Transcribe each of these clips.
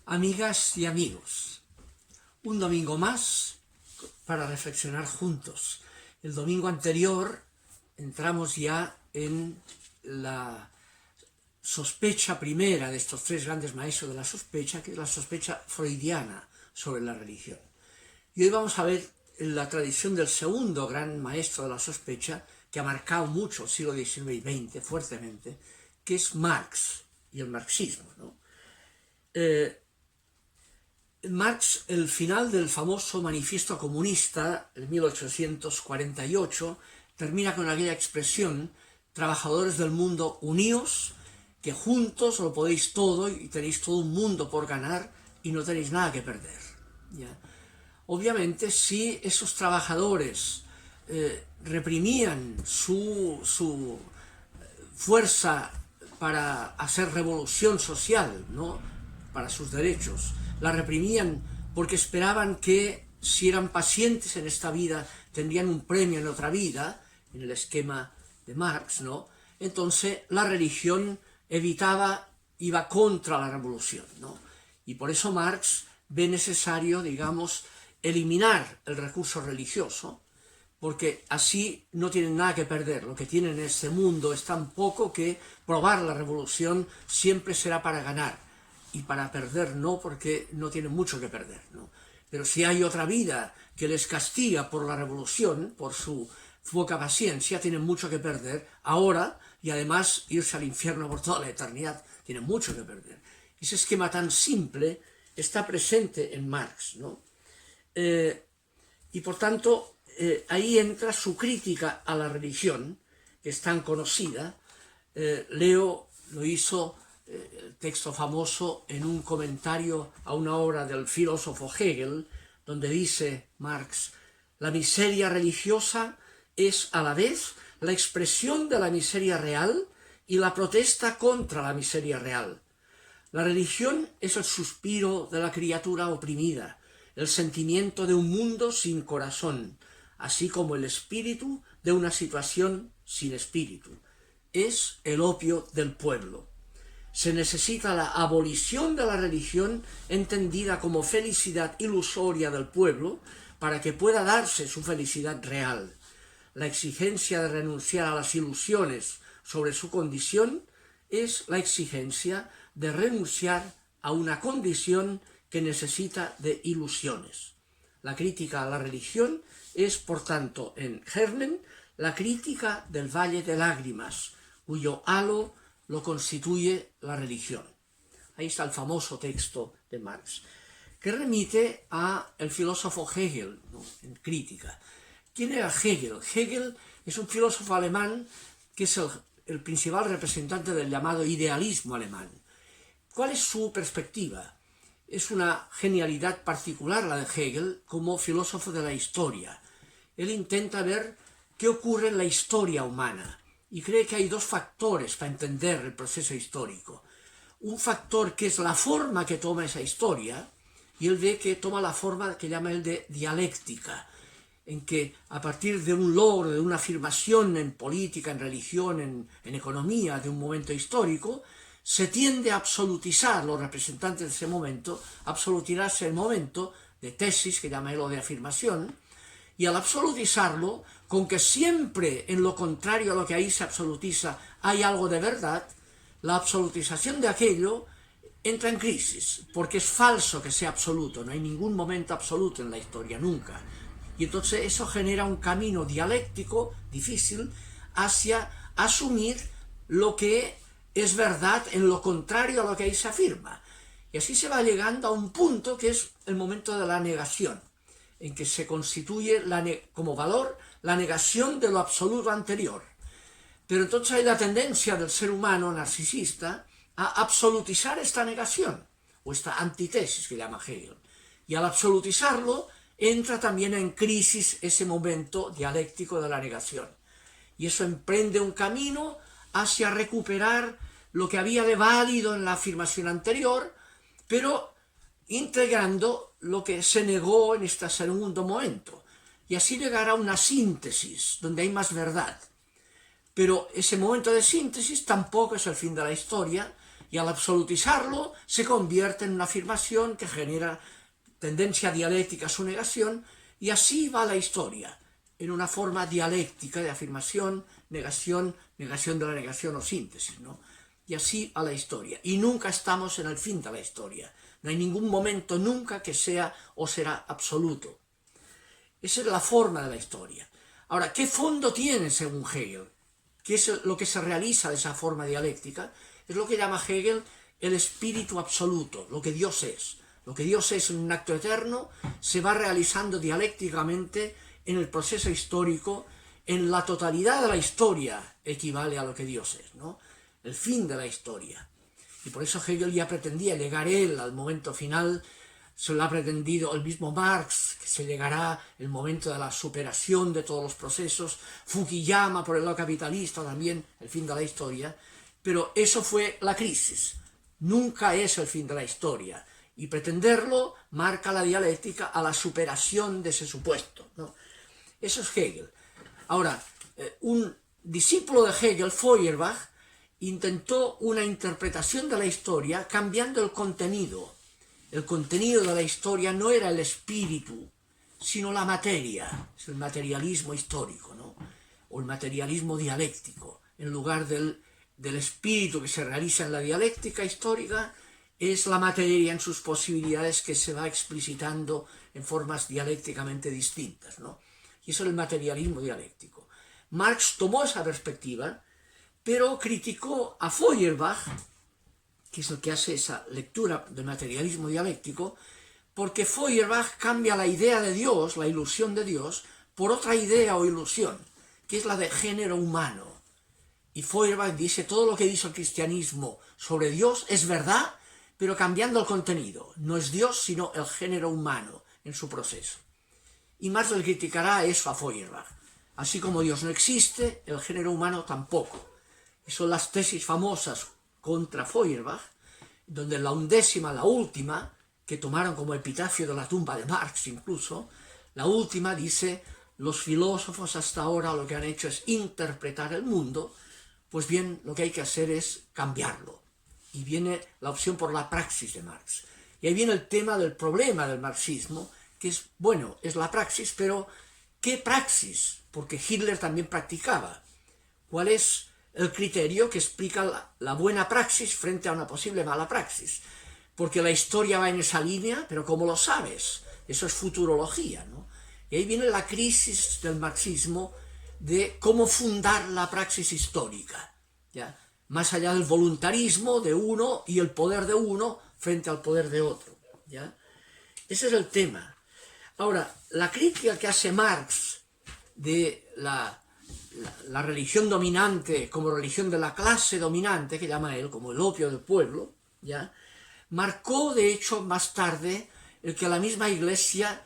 Amigas y amigos, un domingo más para reflexionar juntos. El domingo anterior entramos ya en la sospecha primera de estos tres grandes maestros de la sospecha, que es la sospecha freudiana sobre la religión. Y hoy vamos a ver la tradición del segundo gran maestro de la sospecha, que ha marcado mucho el siglo XIX y XX fuertemente, que es Marx y el marxismo, ¿no? Marx, el final del famoso manifiesto comunista, en 1848, termina con aquella expresión: trabajadores del mundo, uníos, que juntos lo podéis todo y tenéis todo un mundo por ganar y no tenéis nada que perder. ¿Ya? Obviamente, si esos trabajadores reprimían su fuerza para hacer revolución social, ¿no?, para sus derechos, la reprimían porque esperaban que, si eran pacientes en esta vida, tendrían un premio en otra vida, en el esquema de Marx, ¿no? Entonces la religión iba contra la revolución, ¿no? Y por eso Marx ve necesario, digamos, eliminar el recurso religioso, porque así no tienen nada que perder. Lo que tienen en este mundo es tan poco que probar la revolución siempre será para ganar, y para perder no, porque no tienen mucho que perder, ¿no? Pero si hay otra vida que les castiga por la revolución, por su poca paciencia, tienen mucho que perder ahora, y además irse al infierno por toda la eternidad, tienen mucho que perder. Ese esquema tan simple está presente en Marx, ¿no? Y por tanto, ahí entra su crítica a la religión, que es tan conocida. Leo lo hizo, el texto famoso, en un comentario a una obra del filósofo Hegel, donde dice Marx: la miseria religiosa es a la vez la expresión de la miseria real y la protesta contra la miseria real. La religión es el suspiro de la criatura oprimida, el sentimiento de un mundo sin corazón, así como el espíritu de una situación sin espíritu. Es el opio del pueblo. Se necesita la abolición de la religión, entendida como felicidad ilusoria del pueblo, para que pueda darse su felicidad real. La exigencia de renunciar a las ilusiones sobre su condición es la exigencia de renunciar a una condición que necesita de ilusiones. La crítica a la religión es, por tanto, en germen, la crítica del valle de lágrimas, cuyo halo lo constituye la religión. Ahí está el famoso texto de Marx, que remite al filósofo Hegel, ¿no?, en crítica. ¿Quién era Hegel? Hegel es un filósofo alemán que es el principal representante del llamado idealismo alemán. ¿Cuál es su perspectiva? Es una genialidad particular la de Hegel como filósofo de la historia. Él intenta ver qué ocurre en la historia humana y cree que hay dos factores para entender el proceso histórico. Un factor que es la forma que toma esa historia, y él ve que toma la forma que llama él de dialéctica, en que a partir de un logro, de una afirmación en política, en religión, en economía, de un momento histórico, se tiende a absolutizar los representantes de ese momento, absolutizarse el momento de tesis, que llama él, o de afirmación, y al absolutizarlo, con que siempre en lo contrario a lo que ahí se absolutiza hay algo de verdad, la absolutización de aquello entra en crisis, porque es falso que sea absoluto, no hay ningún momento absoluto en la historia, nunca. Y entonces eso genera un camino dialéctico difícil hacia asumir lo que es verdad en lo contrario a lo que ahí se afirma. Y así se va llegando a un punto que es el momento de la negación, en que se constituye como valor la negación de lo absoluto anterior. Pero entonces hay la tendencia del ser humano narcisista a absolutizar esta negación, o esta antítesis que llama Hegel. Y al absolutizarlo, entra también en crisis ese momento dialéctico de la negación. Y eso emprende un camino hacia recuperar lo que había de válido en la afirmación anterior, pero integrando lo que se negó en este segundo momento. Y así llegar a una síntesis, donde hay más verdad. Pero ese momento de síntesis tampoco es el fin de la historia, y al absolutizarlo se convierte en una afirmación que genera tendencia dialéctica a su negación, y así va la historia, en una forma dialéctica de afirmación, negación, negación de la negación o síntesis, ¿no? Y así va la historia. Y nunca estamos en el fin de la historia. No hay ningún momento nunca que sea o será absoluto. Esa es la forma de la historia. Ahora, ¿qué fondo tiene según Hegel? ¿Qué es lo que se realiza de esa forma dialéctica? Es lo que llama Hegel el espíritu absoluto, lo que Dios es. Lo que Dios es en un acto eterno se va realizando dialécticamente en el proceso histórico, en la totalidad de la historia equivale a lo que Dios es, ¿no? El fin de la historia. Y por eso Hegel ya pretendía llegar él al momento final, se lo ha pretendido el mismo Marx, que se llegará el momento de la superación de todos los procesos, Fukuyama por el lado capitalista también, el fin de la historia, pero eso fue la crisis, nunca es el fin de la historia, y pretenderlo marca la dialéctica a la superación de ese supuesto, ¿no? Eso es Hegel. Ahora, un discípulo de Hegel, Feuerbach, intentó una interpretación de la historia cambiando el contenido. El contenido de la historia no era el espíritu, sino la materia, es el materialismo histórico, ¿no? O el materialismo dialéctico. En lugar del espíritu que se realiza en la dialéctica histórica, es la materia en sus posibilidades que se va explicitando en formas dialécticamente distintas, ¿no? Y eso es el materialismo dialéctico. Marx tomó esa perspectiva, pero criticó a Feuerbach, que es el que hace esa lectura del materialismo dialéctico, porque Feuerbach cambia la idea de Dios, la ilusión de Dios, por otra idea o ilusión, que es la de género humano. Y Feuerbach dice, todo lo que dice el cristianismo sobre Dios es verdad, pero cambiando el contenido. No es Dios, sino el género humano en su proceso. Y Marx le criticará eso a Feuerbach. Así como Dios no existe, el género humano tampoco. Y son las tesis famosas contra Feuerbach, donde la undécima, la última, que tomaron como epitafio de la tumba de Marx incluso, la última dice, los filósofos hasta ahora lo que han hecho es interpretar el mundo, pues bien, lo que hay que hacer es cambiarlo. Y viene la opción por la praxis de Marx. Y ahí viene el tema del problema del marxismo, que es, bueno, es la praxis, pero ¿qué praxis? Porque Hitler también practicaba. ¿Cuál es el criterio que explica la buena praxis frente a una posible mala praxis? Porque la historia va en esa línea, pero ¿cómo lo sabes? Eso es futurología, ¿no? Y ahí viene la crisis del marxismo de cómo fundar la praxis histórica, ¿ya? Más allá del voluntarismo de uno y el poder de uno frente al poder de otro, ¿ya? Ese es el tema. Ahora, la crítica que hace Marx de la religión dominante como religión de la clase dominante, que llama él, como el opio del pueblo, ¿ya? Marcó, de hecho, más tarde, el que la misma Iglesia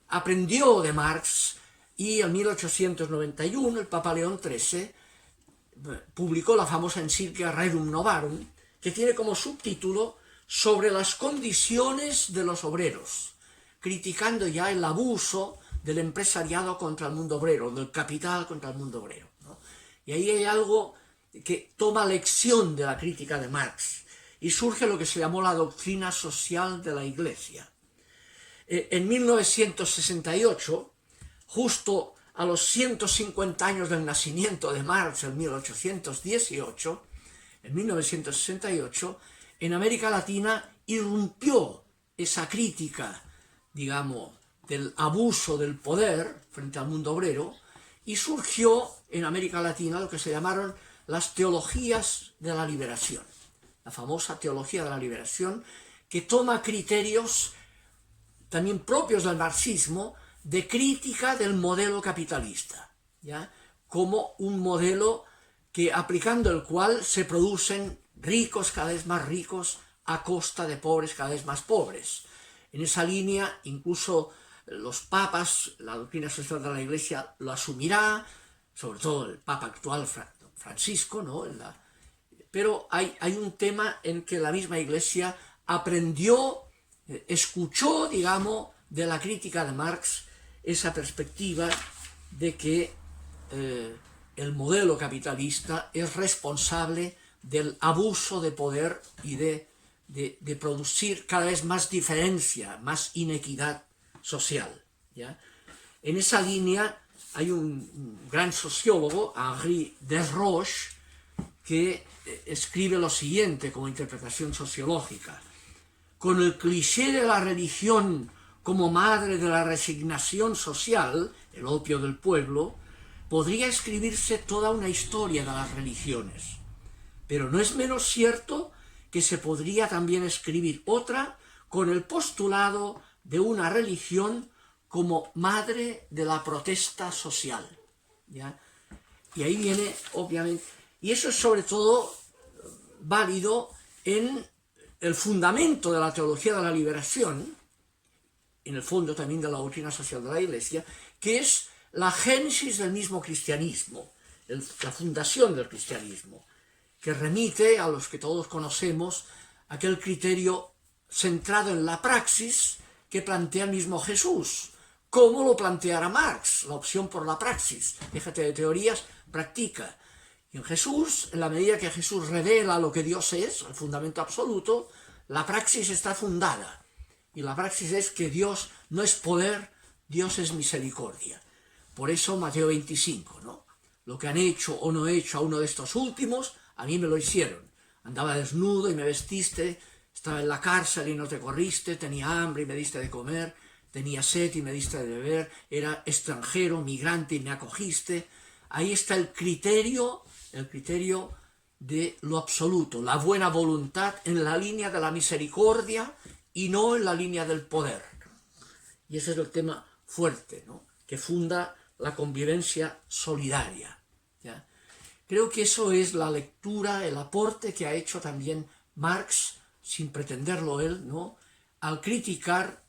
aprendió de Marx, y en 1891 el Papa León XIII publicó la famosa encíclica Rerum Novarum, que tiene como subtítulo sobre las condiciones de los obreros, criticando ya el abuso del empresariado contra el mundo obrero, del capital contra el mundo obrero, ¿no? Y ahí hay algo que toma lección de la crítica de Marx, y surge lo que se llamó la doctrina social de la Iglesia. En 1968, justo a los 150 años del nacimiento de Marx, en 1818, en 1968, en América Latina irrumpió esa crítica, digamos, del abuso del poder frente al mundo obrero, y surgió en América Latina lo que se llamaron las teologías de la liberación, la famosa teología de la liberación, que toma criterios también propios del marxismo de crítica del modelo capitalista, ¿ya? Como un modelo que, aplicando el cual se producen ricos cada vez más ricos a costa de pobres cada vez más pobres. En esa línea, incluso los papas, la doctrina social de la Iglesia lo asumirá, sobre todo el papa actual Francisco, ¿no? Pero hay un tema en que la misma Iglesia aprendió, escuchó, digamos, de la crítica de Marx esa perspectiva de que el modelo capitalista es responsable del abuso de poder y de producir cada vez más diferencia, más inequidad social, ¿ya? En esa línea hay un gran sociólogo, Henri Desroches, que escribe lo siguiente como interpretación sociológica: con el cliché de la religión como madre de la resignación social, el opio del pueblo, podría escribirse toda una historia de las religiones. Pero no es menos cierto que se podría también escribir otra con el postulado de una religión como madre de la protesta social, ¿ya? Y ahí viene, obviamente, y eso es sobre todo válido en el fundamento de la teología de la liberación, en el fondo también de la doctrina social de la Iglesia, que es la génesis del mismo cristianismo, la fundación del cristianismo, que remite a los que todos conocemos aquel criterio centrado en la praxis que plantea el mismo Jesús, como lo planteara Marx, la opción por la praxis. Déjate de teorías, practica. Y en Jesús, en la medida que Jesús revela lo que Dios es, el fundamento absoluto, la praxis está fundada. Y la praxis es que Dios no es poder, Dios es misericordia. Por eso Mateo 25, ¿no? Lo que han hecho o no hecho a uno de estos últimos, a mí me lo hicieron. Andaba desnudo y me vestiste, estaba en la cárcel y no te corriste, tenía hambre y me diste de comer, tenía sed y me diste de beber, era extranjero, migrante y me acogiste. Ahí está el criterio de lo absoluto, la buena voluntad en la línea de la misericordia y no en la línea del poder. Y ese es el tema fuerte, ¿no?, que funda la convivencia solidaria, ¿ya? Creo que eso es la lectura, el aporte que ha hecho también Marx, sin pretenderlo él, ¿no?, al criticar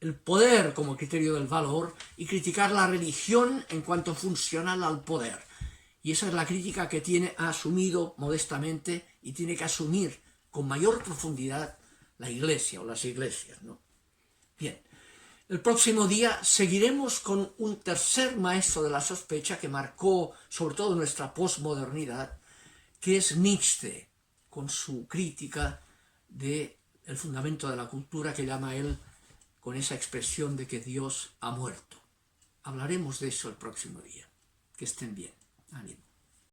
el poder como criterio del valor y criticar la religión en cuanto funcional al poder. Y esa es la crítica que ha asumido modestamente y tiene que asumir con mayor profundidad la Iglesia o las iglesias, ¿no? Bien, el próximo día seguiremos con un tercer maestro de la sospecha que marcó sobre todo nuestra posmodernidad, que es Nietzsche, con su crítica del fundamento de la cultura que llama él con esa expresión de que Dios ha muerto. Hablaremos de eso el próximo día. Que estén bien. Ánimo.